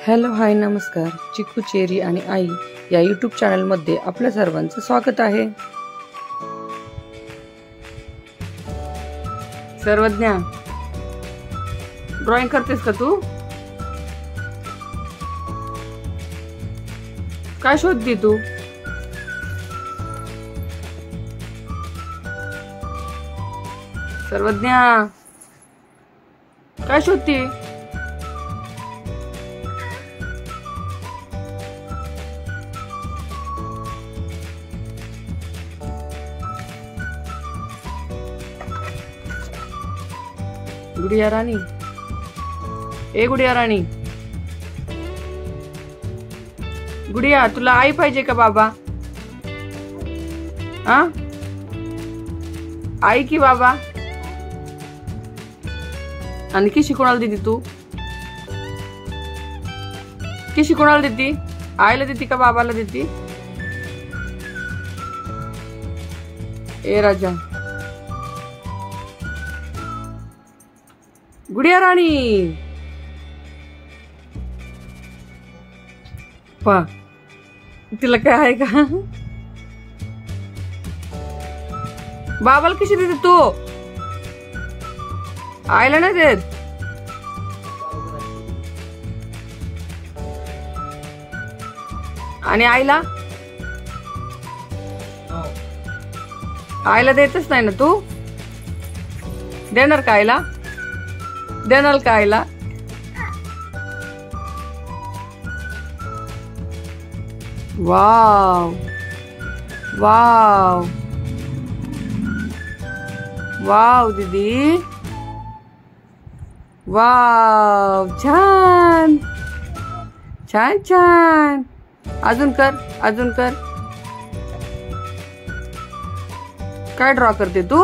Hello hi नमस्कार. चिकू cherry आणि आई या यूट्यूब चॅनलमध्ये आपल्या सर्वांचं स्वागत आहे. सर्वज्ञा, ड्रॉइंग करतेस का तू? काय शोधती तू? सर्वज्ञा, काय शोधती? गुडिया राणी, ए गुडिया राणी, गुडिया तुला आई पाहिजे का बाबा? हा, आई की बाबा? आणि किशी कोणाला देती तू? किशी कोणाला देती? आईला देती का बाबाला देती? ए राजा, गुडिया राणी, पा तिला काय आहे का? बाबाला कशी देते तू? आईला नाही देत? आणि आईला? आईला देतच नाही ना तू? देणार का आईला? देणार का आईला? वाव वाव वाव दीदी, वाव, छान छान छान. अजून कर, अजून कर. काय ड्रॉ करते तू?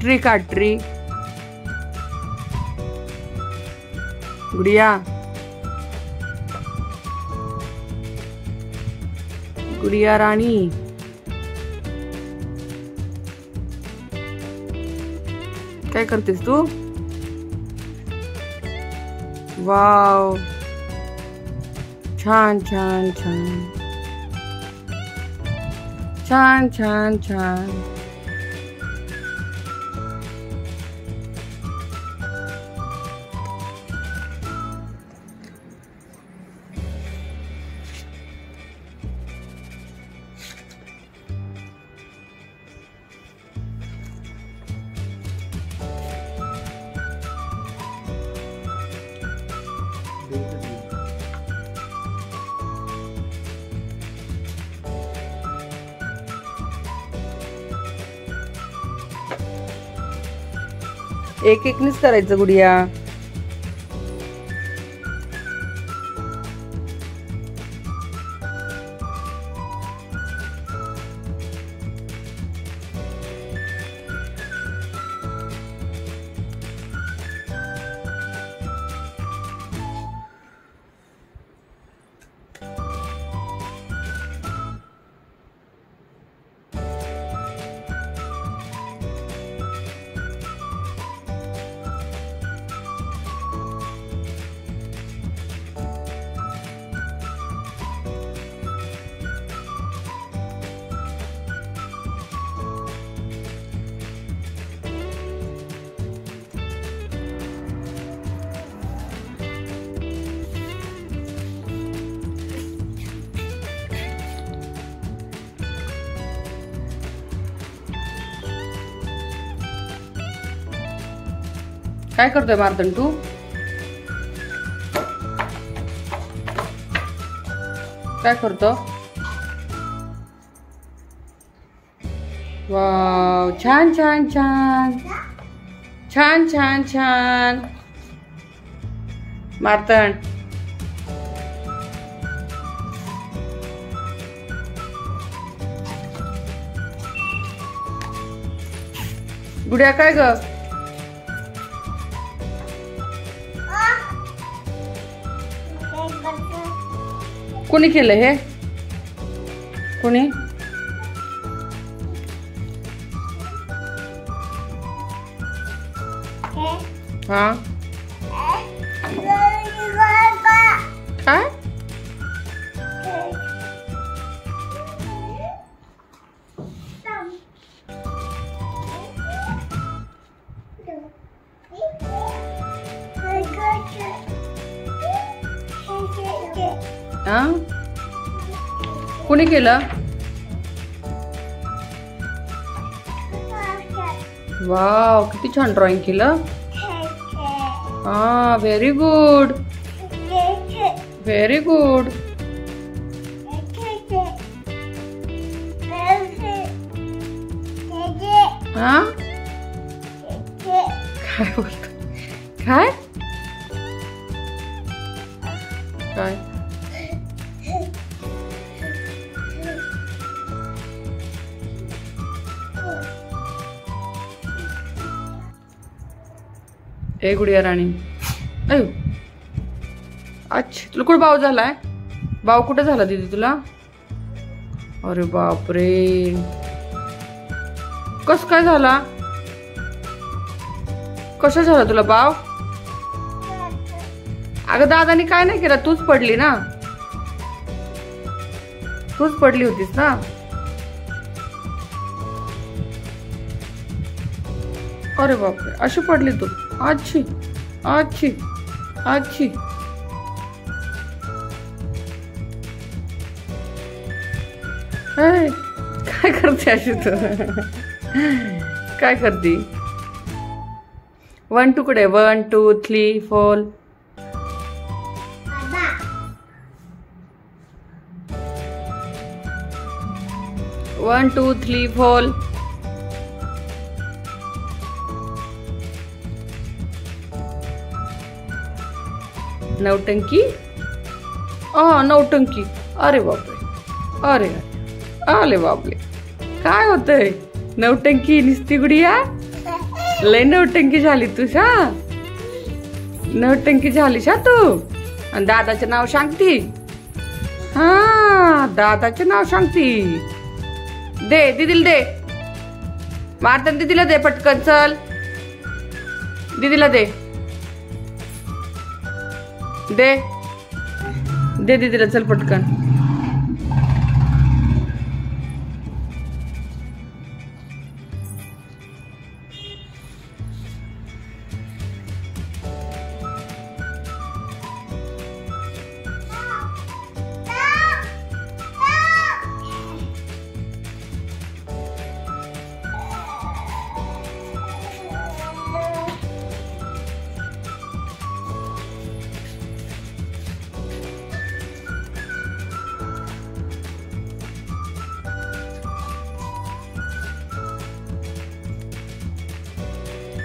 ट्री काढ, ट्री. गुडिया, गुडिया राणी, काय करतेस तू? वाव, छान छान छान छान छान छान. एक एकनीच करायचं गुडिया. काय करतोय मार्तन तू? काय करतो? वाव, छान छान छान छान छान छान. मार्तन, गुडिया काय ग? कोणी केलं हे? कोणी? हा, हा कोणी केलं? वाव, किती छान ड्रॉइंग केलं. हा, व्हेरी गुड, व्हेरी गुड. हा काय बोलतो? काय काय ए गुडिया राणी, अयो अच्छा, तुला कुठं भाव झालाय? भाव कुठे झाला दीदी तुला? अरे बापरे, कस काय झाला? कशा झाला तुला भाव? अगं दादानी काय नाही केलं, तूच पडली ना, तूच पडली होतीस ना. अरे बापरे, अशी पडली तू? अच्छी अच्छी अच्छी. काय करते अशी तू? काय करते? 1 2 कडे 1 2 3 4. 1 2 3 4. नौटंकी. नौटंकी. अरे बापरे, अरे आले बापले, काय होतंय? नौटंकी निसती गुडिया, लय नौटंकी झाली तू. नौटंकी झालीस तू. आणि दादाचं नाव सांगती? हा, दादाचं नाव सांगती. दे दीदीला, दे मारताना दीदीला दे पटकन. चल दीदीला दे, दे दे दीदीला, चल पटकन.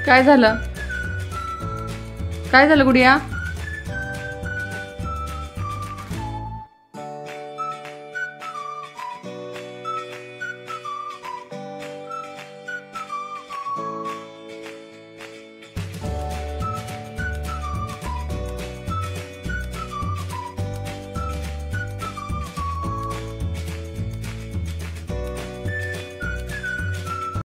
काय झालं? काय झालं गुडिया?